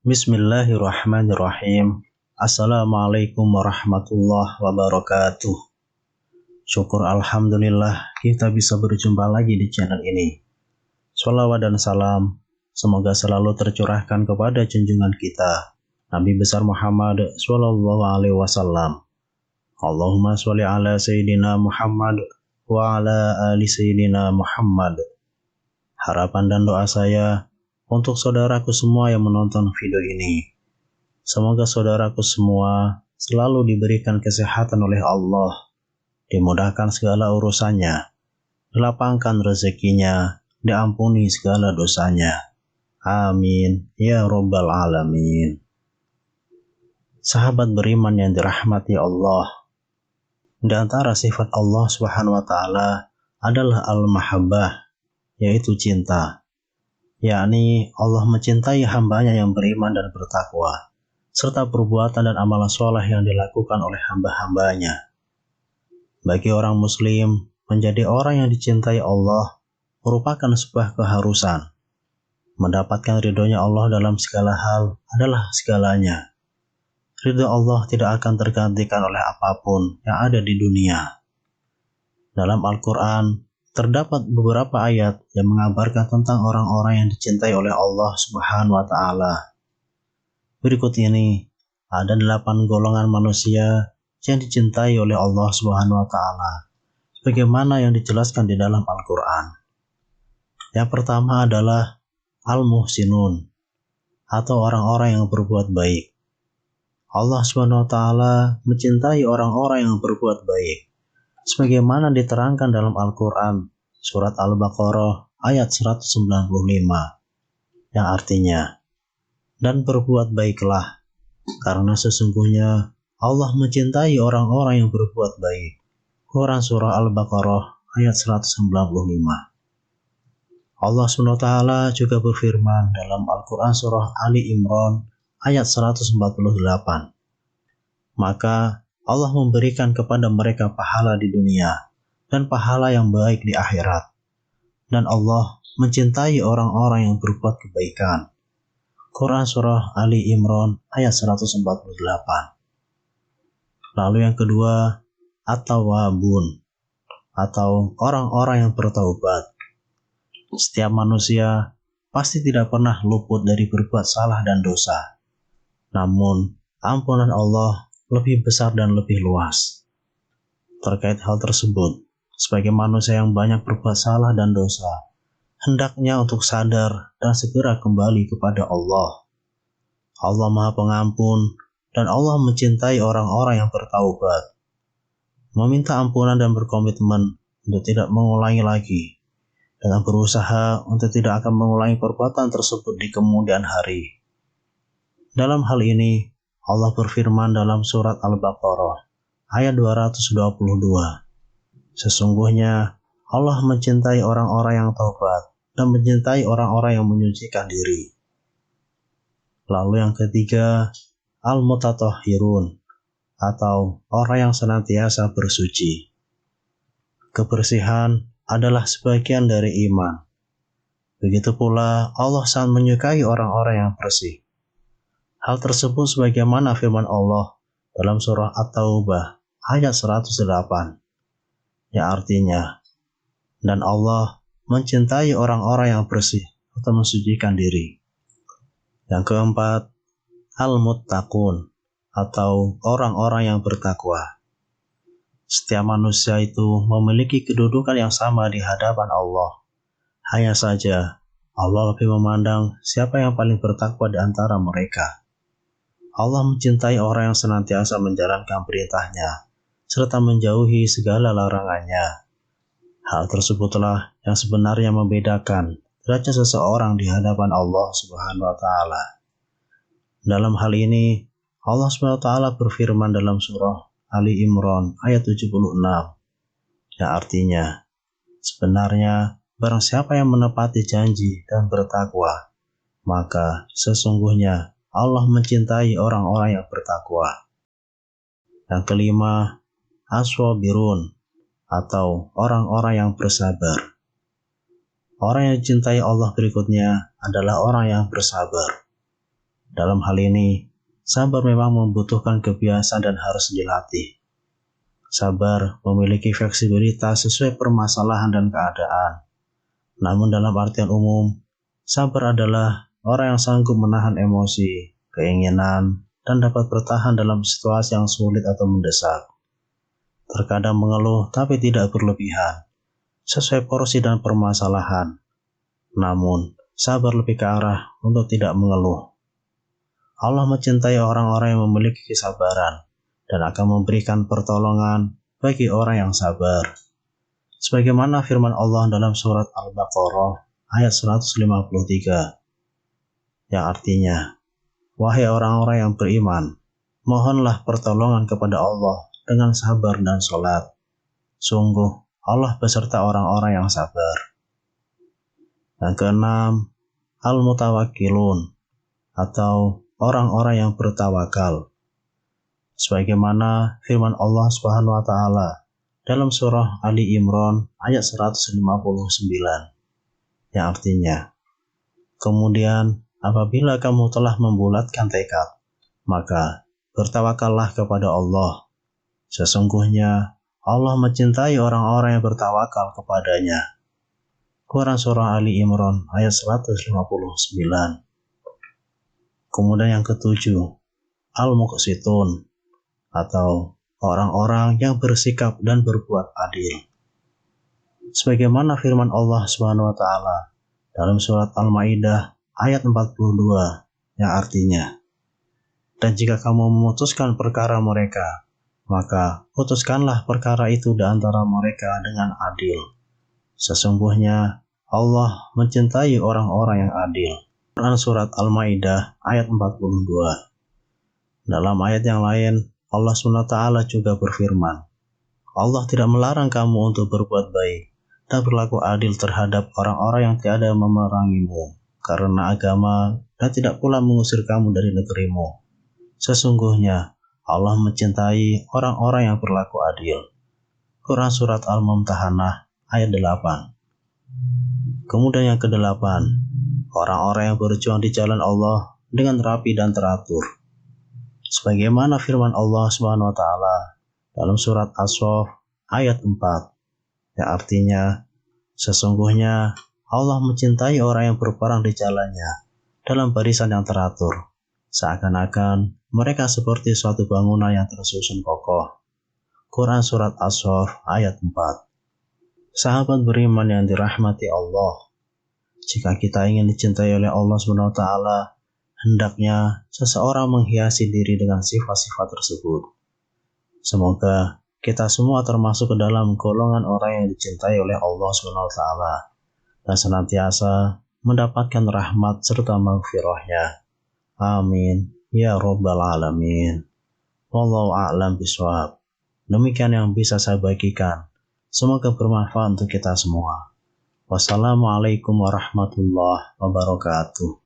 Bismillahirrahmanirrahim. Assalamualaikum warahmatullahi wabarakatuh. Syukur alhamdulillah kita bisa berjumpa lagi di channel ini. Shalawat dan salam semoga selalu tercurahkan kepada junjungan kita Nabi besar Muhammad sallallahu alaihi wasallam. Allahumma sholli ala sayyidina Muhammad wa ala ali sayyidina Muhammad. Harapan dan doa saya untuk saudaraku semua yang menonton video ini, semoga saudaraku semua selalu diberikan kesehatan oleh Allah, dimudahkan segala urusannya, dilapangkan rezekinya, diampuni segala dosanya. Amin ya rabbal alamin. Sahabat beriman yang dirahmati Allah, di antara sifat Allah Subhanahu wa taala adalah al-mahabbah, yaitu cinta. Yakni Allah mencintai hambanya yang beriman dan bertakwa, serta perbuatan dan amalan soleh yang dilakukan oleh hamba-hambanya. Bagi orang muslim, menjadi orang yang dicintai Allah merupakan sebuah keharusan. Mendapatkan ridhonya Allah dalam segala hal adalah segalanya. Ridho Allah tidak akan tergantikan oleh apapun yang ada di dunia. Dalam Al-Quran, terdapat beberapa ayat yang mengabarkan tentang orang-orang yang dicintai oleh Allah Subhanahu wa taala. Berikut ini ada 8 golongan manusia yang dicintai oleh Allah Subhanahu wa taala, sebagaimana yang dijelaskan di dalam Al-Qur'an. Yang pertama adalah al-muhsinun, atau orang-orang yang berbuat baik. Allah Subhanahu wa taala mencintai orang-orang yang berbuat baik, sebagaimana diterangkan dalam Al-Quran, surat Al-Baqarah ayat 195, yang artinya, dan berbuat baiklah, karena sesungguhnya Allah mencintai orang-orang yang berbuat baik. Quran surah Al-Baqarah ayat 195. Allah SWT juga berfirman dalam Al-Quran surah Ali Imran ayat 148. Maka Allah memberikan kepada mereka pahala di dunia dan pahala yang baik di akhirat. Dan Allah mencintai orang-orang yang berbuat kebaikan. Quran surah Ali Imran ayat 148. Lalu yang kedua, at-tawwabun, atau orang-orang yang bertaubat. Setiap manusia pasti tidak pernah luput dari berbuat salah dan dosa. Namun, ampunan Allah lebih besar dan lebih luas. Terkait hal tersebut, sebagai manusia yang banyak berbuat salah dan dosa, hendaknya untuk sadar dan segera kembali kepada Allah. Allah Maha Pengampun dan Allah mencintai orang-orang yang bertaubat. Meminta ampunan dan berkomitmen untuk tidak mengulangi lagi, dengan berusaha untuk tidak akan mengulangi perbuatan tersebut di kemudian hari. Dalam hal ini, Allah berfirman dalam surat Al-Baqarah ayat 222. Sesungguhnya Allah mencintai orang-orang yang taubat dan mencintai orang-orang yang menyucikan diri. Lalu yang ketiga, al-mutatahhirun, atau orang yang senantiasa bersuci. Kebersihan adalah sebagian dari iman. Begitu pula Allah sangat menyukai orang-orang yang bersih. Hal tersebut sebagaimana firman Allah dalam surah At-Taubah ayat 108, yang artinya, dan Allah mencintai orang-orang yang bersih atau mensucikan diri. Yang keempat, al-muttaqun, atau orang-orang yang bertakwa. Setiap manusia itu memiliki kedudukan yang sama di hadapan Allah. Hanya saja Allah lebih memandang siapa yang paling bertakwa di antara mereka. Allah mencintai orang yang senantiasa menjalankan perintahnya, serta menjauhi segala larangannya. Hal tersebutlah yang sebenarnya membedakan derajat seseorang di hadapan Allah Subhanahu wa taala. Dalam hal ini, Allah Subhanahu wa taala berfirman dalam surah Ali Imran ayat 76, yang artinya, sebenarnya barang siapa yang menepati janji dan bertakwa, maka sesungguhnya Allah mencintai orang-orang yang bertakwa. Yang kelima, as-sabirun atau orang-orang yang bersabar. Orang yang dicintai Allah berikutnya adalah orang yang bersabar. Dalam hal ini, sabar memang membutuhkan kebiasaan dan harus dilatih. Sabar memiliki fleksibilitas sesuai permasalahan dan keadaan. Namun dalam artian umum, sabar adalah orang yang sanggup menahan emosi, keinginan, dan dapat bertahan dalam situasi yang sulit atau mendesak. Terkadang mengeluh tapi tidak berlebihan, sesuai porsi dan permasalahan. Namun, sabar lebih ke arah untuk tidak mengeluh. Allah mencintai orang-orang yang memiliki kesabaran dan akan memberikan pertolongan bagi orang yang sabar. Sebagaimana firman Allah dalam surat Al-Baqarah ayat 153, yang artinya, wahai orang-orang yang beriman, mohonlah pertolongan kepada Allah dengan sabar dan sholat. Sungguh, Allah beserta orang-orang yang sabar. Yang keenam, al-mutawakkilun atau orang-orang yang bertawakal. Sebagaimana firman Allah Subhanahu wa taala dalam surah Ali Imran ayat 159, yang artinya, kemudian apabila kamu telah membulatkan tekad, maka bertawakallah kepada Allah. Sesungguhnya Allah mencintai orang-orang yang bertawakal kepadanya. Quran surah Ali Imran ayat 159. Kemudian yang ketujuh, al-muqsitun atau orang-orang yang bersikap dan berbuat adil. Sebagaimana firman Allah Subhanahu wa taala dalam surat Al-Maidah ayat 42, yang artinya, dan jika kamu memutuskan perkara mereka, maka putuskanlah perkara itu di antara mereka dengan adil. Sesungguhnya Allah mencintai orang-orang yang adil. Quran surat Al-Maidah ayat 42. Dalam ayat yang lain, Allah SWT juga berfirman, Allah tidak melarang kamu untuk berbuat baik dan berlaku adil terhadap orang-orang yang tiada memerangimu karena agama dan tidak pula mengusir kamu dari negerimu. Sesungguhnya Allah mencintai orang-orang yang berlaku adil. Quran surat Al-Mumtahanah ayat 8. Kemudian yang kedelapan, orang-orang yang berjuang di jalan Allah dengan rapi dan teratur. Sebagaimana firman Allah Subhanahu wa taala dalam surat As-Saff ayat 4, yang artinya, sesungguhnya Allah mencintai orang yang berperang di jalannya dalam barisan yang teratur, seakan-akan mereka seperti suatu bangunan yang tersusun kokoh. Quran surat As-Saff ayat 4. Sahabat beriman yang dirahmati Allah, jika kita ingin dicintai oleh Allah Subhanahu wa taala, hendaknya seseorang menghiasi diri dengan sifat-sifat tersebut. Semoga kita semua termasuk ke dalam golongan orang yang dicintai oleh Allah Subhanahu wa taala dan senantiasa mendapatkan rahmat serta maghfirahnya. Amin ya rabbal alamin. Wallahu a'lam bishawab. Demikian yang bisa saya bagikan. Semoga bermanfaat untuk kita semua. Wassalamualaikum warahmatullahi wabarakatuh.